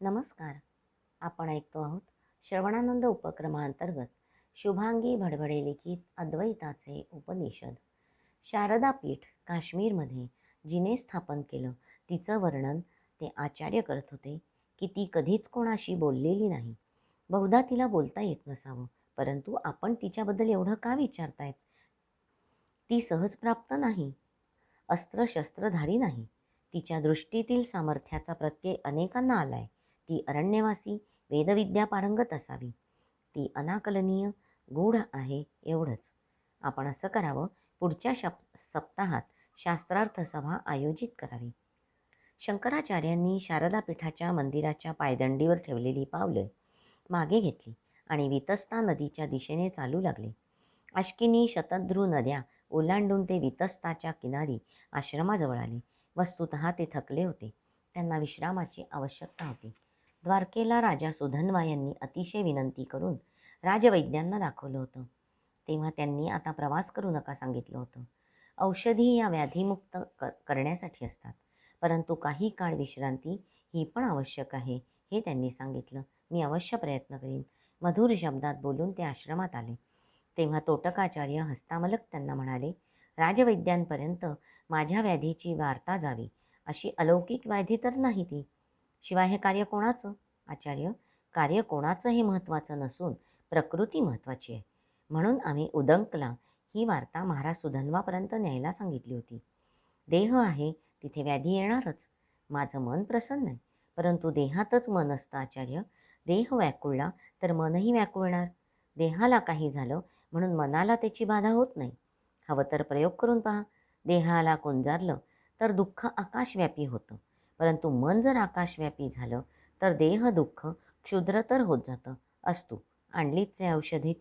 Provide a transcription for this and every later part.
नमस्कार. आपण ऐकतो आहोत श्रवणानंद उपक्रमांतर्गत शुभांगी भडभडे लिखित अद्वैताचे उपनिषद. शारदा पीठ काश्मीरमध्ये जिने स्थापन केलं तिचं वर्णन ते आचार्य करत होते की ती कधीच कोणाशी बोललेली नाही. बहुधा तिला बोलता येत नसावं, परंतु आपण तिच्याबद्दल एवढं का विचारतायत? ती सहज प्राप्त नाही, अस्त्रशस्त्रधारी नाही. तिच्या दृष्टीतील सामर्थ्याचा प्रत्यय अनेकांना आलाय. ती अरण्यवासी, वेदविद्या पारंगत असावी. ती अनाकलनीय, गूढ आहे एवढंच. आपण असं करावं, पुढच्या सप्ताहात शास्त्रार्थ सभा आयोजित करावी. शंकराचार्यांनी शारदा पीठाच्या मंदिराच्या पायदंडीवर ठेवलेली पावलं मागे घेतली आणि वितस्ता नदीच्या दिशेने चालू लागले. अश्किनी शतद्रू नद्या ओलांडून ते वितस्ताच्या किनारी आश्रमाजवळ आले. वस्तुतः ते थकले होते. त्यांना विश्रामाची आवश्यकता होती. द्वारकेला राजा सुधन्वा यांनी अतिशय विनंती करून राजवैद्यांना दाखवलं होतं. तेव्हा त्यांनी आता प्रवास करू नका सांगितलं होतं. औषधी या व्याधीमुक्त करण्यासाठी असतात, परंतु काही काळ विश्रांती ही पण आवश्यक आहे हे त्यांनी सांगितलं. मी अवश्य प्रयत्न करीन. मधुर शब्दात बोलून ते आश्रमात आले. तेव्हा तोटकाचार्य हस्तामलक त्यांना म्हणाले, राजवैद्यांपर्यंत माझ्या व्याधीची वार्ता जावी, अशी अलौकिक व्याधी तर नाही ती. शिवाय हे कार्य कोणाचं? आचार्य, कार्य कोणाचं हे महत्त्वाचं नसून प्रकृती महत्त्वाची आहे. म्हणून आम्ही उदंकला ही वार्ता महाराज सुधन्वापर्यंत न्यायला सांगितली होती. देह आहे तिथे व्याधी येणारच. माझं मन प्रसन्न आहे, परंतु देहातच मन असतं आचार्य. देह व्याकुळला तर मनही व्याकुळणार. देहाला काही झालं म्हणून मनाला त्याची बाधा होत नाही. हवं तर प्रयोग करून पहा. देहाला कुंजारलं तर दुःख आकाशव्यापी होतं, परंतु मन जर आकाशव्यापी झालं तर देह दुःख क्षुद्र तर होत जातं. असतो आणलीचे औषधी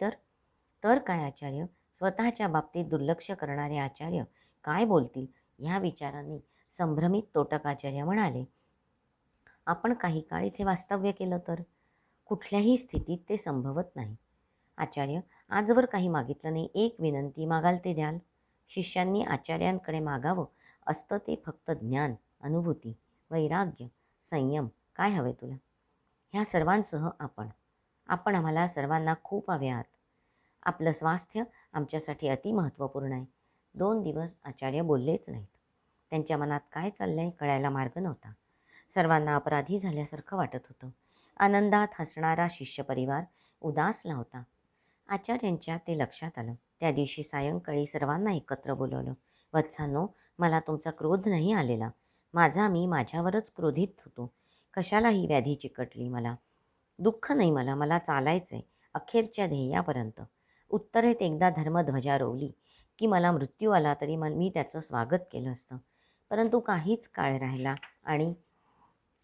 तर काय आचार्य? स्वतःच्या बाबतीत दुर्लक्ष करणारे आचार्य काय बोलतील ह्या विचारांनी संभ्रमित तोटकाचार्य म्हणाले, आपण काही काळ इथे वास्तव्य केलं तर? कुठल्याही स्थितीत ते संभवत नाही. आचार्य, आजवर काही मागितलं नाही. एक विनंती मागाल ते द्याल? शिष्यांनी आचार्यांकडे मागावं असतं ते फक्त ज्ञान, अनुभूती, वैराग्य, संयम. काय हवे तुला? ह्या सर्वांसह आपण आम्हाला सर्वांना खूप हवे आहात. आपलं स्वास्थ्य आमच्यासाठी अतिमहत्त्वपूर्ण आहे. 2 दिवस आचार्य बोललेच नाहीत. त्यांच्या मनात काय चाललंय कळायला मार्ग नव्हता. सर्वांना अपराधी झाल्यासारखं वाटत होतं. आनंदात हसणारा शिष्यपरिवार उदासला होता. आचार्यांच्या ते लक्षात आलं. त्या दिवशी सायंकाळी सर्वांना एकत्र बोलवलं. वत्सांनो, मला तुमचा क्रोध नाही आलेला. मी माझ्यावरच क्रोधित होतो. कशाला ही व्याधी चिकटली मला? दुःख नाही मला चालायचंय अखेरच्या ध्येयापर्यंत. उत्तरेत एकदा धर्मध्वजा रोवली की मला मृत्यू आला तरी मी त्याचं स्वागत केलं असतं, परंतु काहीच काळ राहिला आणि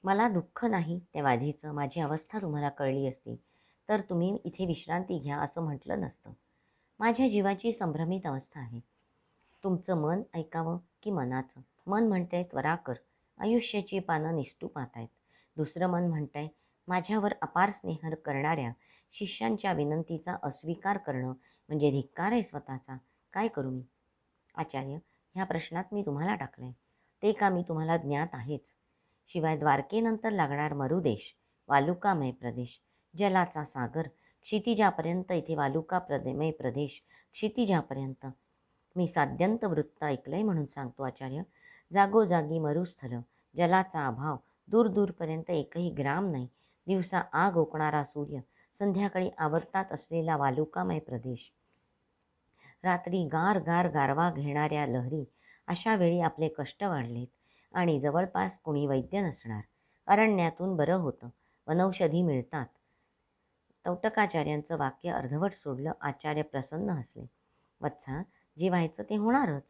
मला दुःख नाही त्या व्याधीचं. माझी अवस्था तुम्हाला कळली असती तर तुम्ही इथे विश्रांती घ्या असं म्हटलं नसतं. माझ्या जीवाची संभ्रमित अवस्था आहे. तुमचं मन ऐकावं की मनाचं? मन म्हणतंय त्वरा कर, आयुष्याची पानं निष्ठुपात आहेत. दुसरं मन म्हणतंय माझ्यावर अपार स्नेह करणाऱ्या शिष्यांच्या विनंतीचा अस्वीकार करणं म्हणजे धिक्कार आहे स्वतःचा. काय करू मी? आचार्य, ह्या प्रश्नात मी तुम्हाला टाकलंय. ते का मी तुम्हाला ज्ञात आहेच. शिवाय द्वारकेनंतर लागणार मरुदेश, वालुकामय प्रदेश, जलाचा सागर, क्षितिजापर्यंत इथे वालुकामय प्रदेश, क्षितिजापर्यंत. मी साद्यंत वृत्त ऐकलंय म्हणून सांगतो आचार्य. जागोजागी मरुस्थल, जलाचा अभाव, दूरपर्यंत एकही ग्राम नाही. दिवसा आग ओकणारा सूर्य, संध्याकाळी आवरतात असलेला वालुकामय प्रदेश, रात्री गार गार गारवा घेणाऱ्या लहरी. अशा वेळी आपले कष्ट वाढलेत आणि जवळपास कुणी वैद्य नसणार. अरण्यातून बरं होतं, वनौषधी मिळतात. तौटकाचार्यांचं वाक्य अर्धवट सोडलं. आचार्य प्रसन्न हसले. वत्सा, जे व्हायचं ते होणारच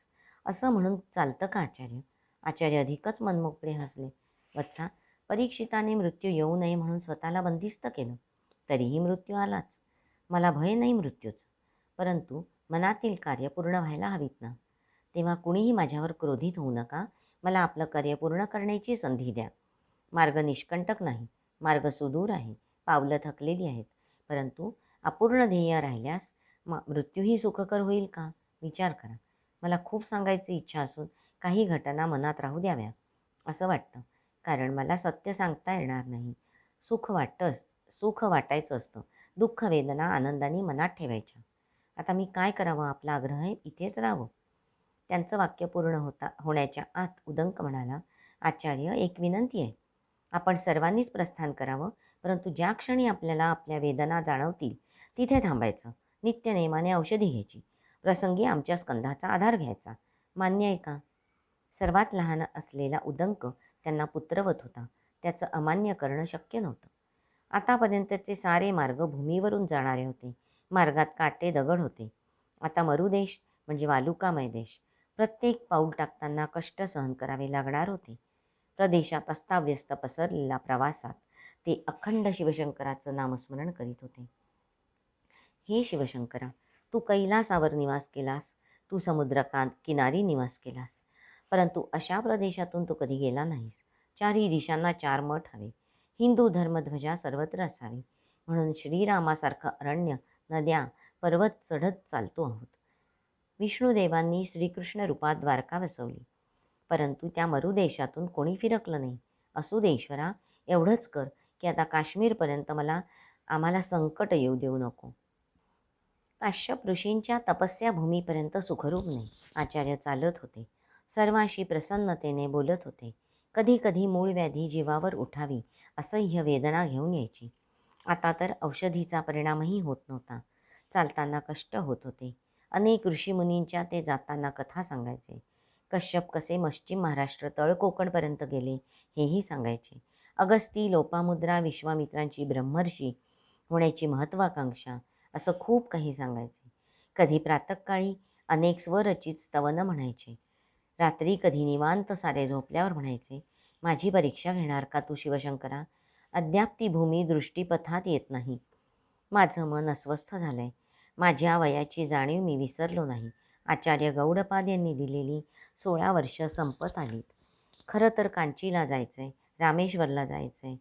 असं म्हणून चालतं का आचार्य? आचार्य अधिकच मनमोकळे हसले. वत्सा, परीक्षिताने मृत्यू येऊ नये म्हणून स्वतःला बंदिस्त केलं, तरीही मृत्यू आलाच. मला भय नाही मृत्यूचं, परंतु मनातील कार्य पूर्ण व्हायला हवीत ना. तेव्हा कुणीही माझ्यावर क्रोधित होऊ नका. मला आपलं कार्य पूर्ण करण्याची संधी द्या. मार्ग निष्कंटक नाही, मार्ग सुदूर आहे, पावलं थकलेली आहेत, परंतु अपूर्ण ध्येय राहिल्यास मृत्यूही सुखकर होईल का? विचार करा. मला खूप सांगायची इच्छा असून काही घटना मनात राहू द्याव्या असं वाटतं, कारण मला सत्य सांगता येणार नाही. सुख वाटायचं असतं. दुःख वेदना आनंदाने मनात ठेवायच्या. आता मी काय करावं? आपला आग्रह आहे इथेच राहावं. त्यांचं वाक्य पूर्ण होण्याच्या आत उदंक म्हणाला, आचार्य, एक विनंती आहे. आपण सर्वांनीच प्रस्थान करावं, परंतु ज्या क्षणी आपल्याला आपल्या वेदना जाणवतील तिथे थांबायचं. नित्यनेमाने औषधी घ्यायची. प्रसंगी आमच्या स्कंधाचा आधार घ्यायचा. मान्य आहे का? सर्वात लहान असलेला उदंक त्यांना पुत्रवत होता. त्याचं अमान्य करणं शक्य नव्हतं. आतापर्यंतचे सारे मार्ग भूमीवरून जाणारे होते. मार्गात काटे दगड होते. आता मरुदेश म्हणजे वालुकामय देश. प्रत्येक पाऊल टाकताना कष्ट सहन करावे लागणार होते. प्रदेशात अस्ताव्यस्त पसरलेल्या प्रवासात ते अखंड शिवशंकराचं नामस्मरण करीत होते. हे शिवशंकरा, तू कैलासावर निवास केलास, तू किनारी निवास केलास, परंतु अशा प्रदेशातून तू कधी गेला नाहीस. चारही दिशांना 4 मठ हवे. हिंदू धर्मध्वजा सर्वत्र असावी. म्हणून श्रीरामासारखं अरण्य, नद्या, पर्वत चढत चालतो आहोत. विष्णुदेवांनी श्रीकृष्ण रूपात द्वारका बसवली, परंतु त्या मरुदेशातून कोणी फिरकलं नाही. असू दे ईश्वरा, एवढंच कर की आता काश्मीरपर्यंत आम्हाला संकट येऊ देऊ नको. काश्यप ऋषींच्या तपस्या भूमीपर्यंत सुखरूप नाही. आचार्य चालत होते. सर्वांशी प्रसन्नतेने बोलत होते. कधी कधी मूळ व्याधी जीवावर उठावी, असह्य वेदना घेऊन यायची. आता तर औषधीचा परिणामही होत नव्हता. चालताना कष्ट होत होते. अनेक ऋषीमुनींच्या ते जाताना कथा सांगायचे. कश्यप कसे पश्चिम महाराष्ट्र तळ कोकणपर्यंत गेले हेही सांगायचे. अगस्ती, लोपामुद्रा, विश्वामित्रांची ब्रह्मर्षी होण्याची महत्त्वाकांक्षा, असं खूप काही सांगायचे. कधी प्रातःकाळी अनेक स्वरचित स्तवन म्हणायचे. रात्री कधी निवांत सारे झोपल्यावर म्हणायचे, माझी परीक्षा घेणार का तू शिवशंकरा? अद्याप ती भूमी दृष्टीपथात येत नाही. माझं मन अस्वस्थ झालंय. माझ्या वयाची जाणीव मी विसरलो नाही. आचार्य गौडपाद यांनी दिलेली 16 वर्ष संपत आलीत. खरं तर कांचीला जायचंय, रामेश्वरला जायचंय,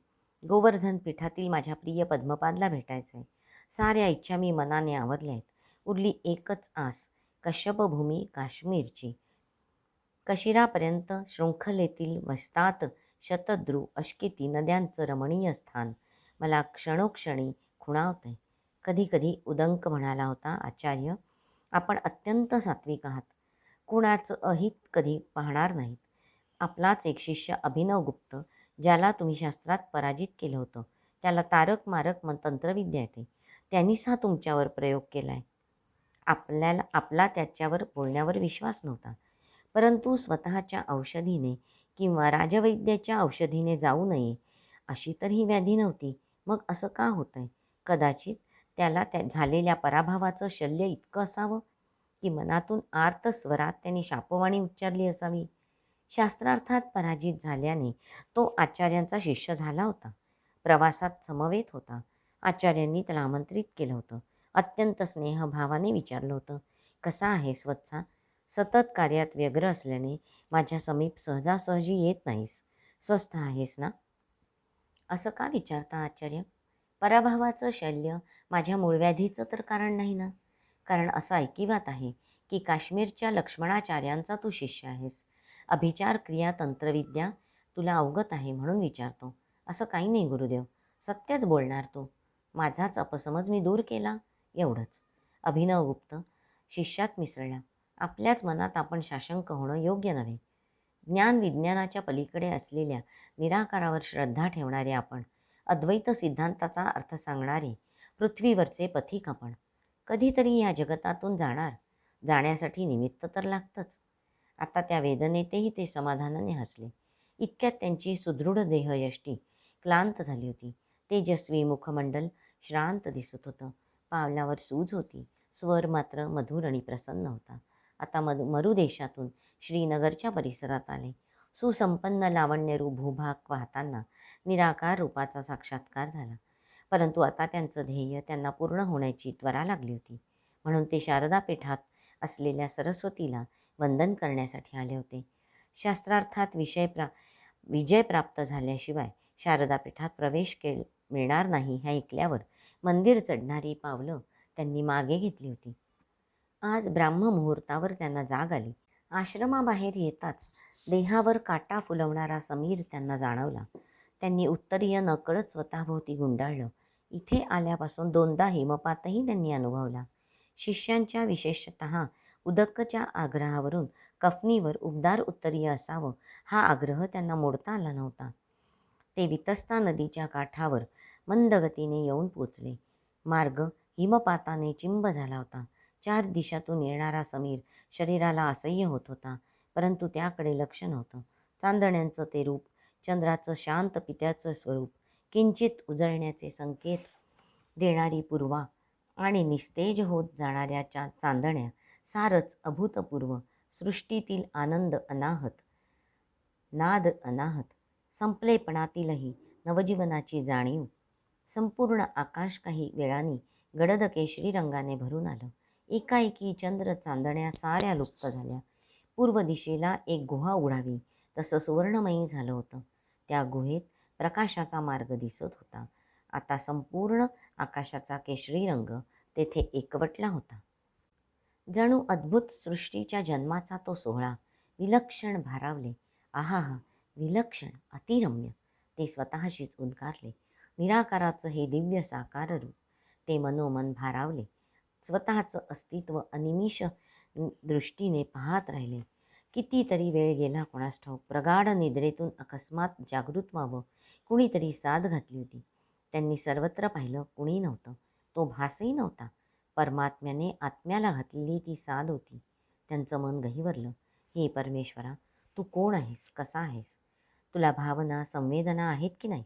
गोवर्धन पीठातील माझ्या प्रिय पद्मपादला भेटायचंय. साऱ्या इच्छा मी मनाने आवरल्या आहेत. उरली एकच आस, कश्यपभूमी काश्मीरची. कशिरापर्यंत शृंखलेतील वस्तात शतद्रू अश्किती नद्यांचं रमणीय स्थान मला क्षणोक्षणी खुणावतंय. कधी कधी उदंक म्हणाला होता, आचार्य, आपण अत्यंत सात्विक आहात. कुणाचं अहित कधी पाहणार नाहीत. आपलाच एक शिष्य अभिनवगुप्त, ज्याला तुम्ही शास्त्रात पराजित केलं होतं, त्याला तारक मारक तंत्रविद्या येते. त्यांनीच हा तुमच्यावर प्रयोग केला आहे. आपला त्याच्यावर बोलण्यावर विश्वास नव्हता. परंतु स्वतःच्या औषधीने किंवा राजवैद्याच्या औषधीने जाऊ नये अशी तर ही व्याधी नव्हती. मग असं का होतंय? कदाचित त्याला झालेल्या पराभवाचं शल्य इतकं असावं की मनातून आर्त स्वरात त्यांनी शापवाणी उच्चारली असावी. शास्त्रार्थात पराजित झाल्याने तो आचार्यांचा शिष्य झाला होता. प्रवासात समवेत होता. आचार्यांनी त्याला आमंत्रित केलं होतं. अत्यंत स्नेहभावाने विचारलं होतं, कसा आहेस वत्सा? सतत कार्यात व्यग्र असल्याने माझ्या समीप सहजासहजी येत नाहीस. स्वस्थ आहेस ना? असं का विचारता आचार्य? पराभवाचं शल्य माझ्या मूळव्याधीचं तर कारण नाही ना. कारण असं ऐकिवात आहे की काश्मीरच्या लक्ष्मणाचार्यांचा तू शिष्य आहेस. अभिचार क्रिया तंत्रविद्या तुला अवगत आहे म्हणून विचारतो. असं काही नाही गुरुदेव, सत्यच बोलणार तो. माझाच अपसमज मी दूर केला, एवढंच. अभिनवगुप्त शिष्यात मिसळला. आपल्याच मनात आपण साशंक होणं योग्य नव्हे. ज्ञान विज्ञानाच्या पलीकडे असलेल्या निराकारावर श्रद्धा ठेवणारे आपण, अद्वैत सिद्धांताचा अर्थ सांगणारे पृथ्वीवरचे पथिक आपण. कधीतरी या जगतातून जाण्यासाठी निमित्त तर लागतंच. आता त्या वेदनेतही ते समाधानाने हसले. इतक्यात त्यांची सुदृढ देहयष्टी क्लांत झाली होती. तेजस्वी मुखमंडल श्रांत दिसत होतं. पावलावर सूज होती. स्वर मात्र मधुर आणि प्रसन्न होता. आता मरुदेशातून श्रीनगरच्या परिसरात आले. सुसंपन्न लावण्यरूप भूभाग पाहताना निराकार रूपाचा साक्षात्कार झाला. परंतु आता त्यांचं ध्येय त्यांना पूर्ण होण्याची त्वरा लागली होती. म्हणून ते शारदा पीठात असलेल्या सरस्वतीला वंदन करण्यासाठी आले होते. शास्त्रार्थात विजय प्राप्त झाल्याशिवाय शारदा पीठात मिळणार नाही हे ऐकल्यावर मंदिर चढणारी पावलं त्यांनी मागे घेतली होती. आज ब्राह्ममुहूर्तावर त्यांना जाग आली. आश्रमाबाहेर येताच देहावर काटा फुलवणारा समीर त्यांना जाणवला. त्यांनी उत्तरीय नकळत स्वतःभोवती गुंडाळलं. इथे आल्यापासून 2दा हिमपातही त्यांनी अनुभवला. शिष्यांच्या विशेषतः उदक्कच्या आग्रहावरून कफनीवर उबदार उत्तरीय असावं हा आग्रह त्यांना मोडता आला नव्हता. ते वितस्ता नदीच्या काठावर मंद गतीने येऊन पोचले. मार्ग हिमपाताने चिंब झाला होता. 4 दिशातून येणारा समीर शरीराला असह्य होत होता, परंतु त्याकडे लक्ष नव्हतं. चांदण्यांचं ते रूप, चंद्राचं शांत पित्याचं स्वरूप, किंचित उजळण्याचे संकेत देणारी पूर्वा आणि निस्तेज होत जाणाऱ्या चांदण्या, सारच अभूतपूर्व. सृष्टीतील आनंद अनाहत, नाद अनाहत, संपलेपणातीलही नवजीवनाची जाणीव. संपूर्ण आकाश काही वेळाने गडद केशरी रंगाने भरून आलं. एकाएकी चंद्र चांदण्या साऱ्या लुप्त झाल्या. पूर्व दिशेला एक गुहा उघडावी तसं सुवर्णमयी झालं होतं. त्या गुहेत प्रकाशाचा मार्ग दिसत होता. आता संपूर्ण आकाशाचा केशरी रंग तेथे एकवटला होता. जणू अद्भुत सृष्टीच्या जन्माचा तो सोहळा. विलक्षण भारावले. आहाहा, विलक्षण, अतिरम्य, ते स्वतःशीच उद्गारले. निराकाराचं हे दिव्य साकार रूप. ते मनोमन भारावले. स्वतःचं अस्तित्व अनिमिष दृष्टीने पाहत राहिले. कितीतरी वेळ गेला कोणास ठाऊक. प्रगाढ निद्रेतून अकस्मात जागृत व्हावं, कुणीतरी साद घातली होती. त्यांनी सर्वत्र पाहिलं, कुणी नव्हतं. तो भासही नव्हता. परमात्म्याने आत्म्याला घातलेली ती साद होती. त्यांचं मन गहिवरलं. हे परमेश्वरा, तू कोण आहेस, कसा आहेस? तुला भावना, संवेदना आहेत की नाही?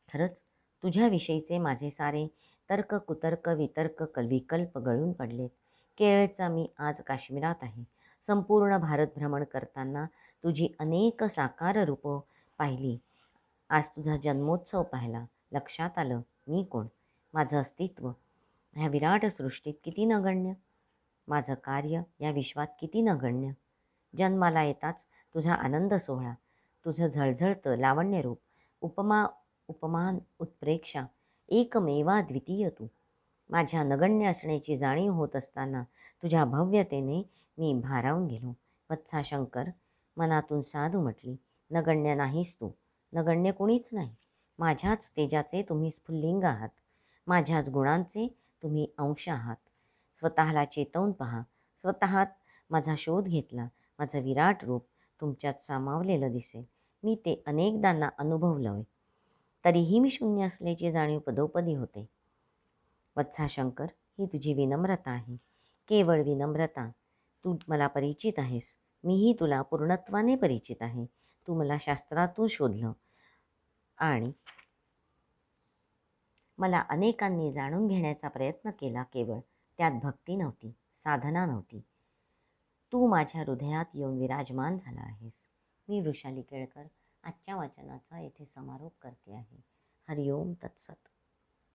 खरंच तुझ्याविषयीचे माझे सारे तर्क, कुतर्क, वितर्क, विकल्प गळून पडलेत. केरळचा मी आज काश्मीरात आहे. संपूर्ण भारत भ्रमण करताना तुझी अनेक साकार रूपं पाहिली. आज तुझा जन्मोत्सव पाहिला. लक्षात आलं मी कोण, माझं अस्तित्व ह्या विराट सृष्टीत किती नगण्य, माझं कार्य या विश्वात किती नगण्य. जन्माला येताच तुझा आनंद सोहळा, तुझं झळझळतं लावण्यरूप, उपमा उपमान उत्प्रेक्षा, एकमेवा द्वितीय तू. माझ्या नगण्य असण्याची जाणीव होत असताना तुझ्या भव्यतेने मी भारावून गेलो. वत्सा शंकर, मनातून साधू म्हटली, नगण्य नाहीस तू, नगण्य कुणीच नाही. माझ्याच तेजाचे तुम्ही स्फुल्लिंग आहात. माझ्याच गुणांचे तुम्ही अंश आहात. स्वतःला चेतवून पहा. स्वतःत माझा शोध घेतला. माझं विराट रूप तुमच्यात सामावलेलं दिसेल. मी ते अनेकदा अनुभवलं, तरीही मी शून्य असल्याची जाणीव पदोपदी होते. वत्सा शंकर, ही तुझी विनम्रता आहे, केवळ विनम्रता. तू मला परिचित आहेस, मीही तुला पूर्णत्वाने परिचित आहे. तू मला शास्त्रातून शोधलं आणि मला अनेकांनी जाणून घेण्याचा प्रयत्न केला. केवळ त्यात भक्ती नव्हती, साधना नव्हती. तू माझ्या हृदयात येऊन विराजमान झाला आहेस. मी वृषाली केळकर आजच्या वाचनाचा येथे समारोप करते आहे. हरिओम तत्सत.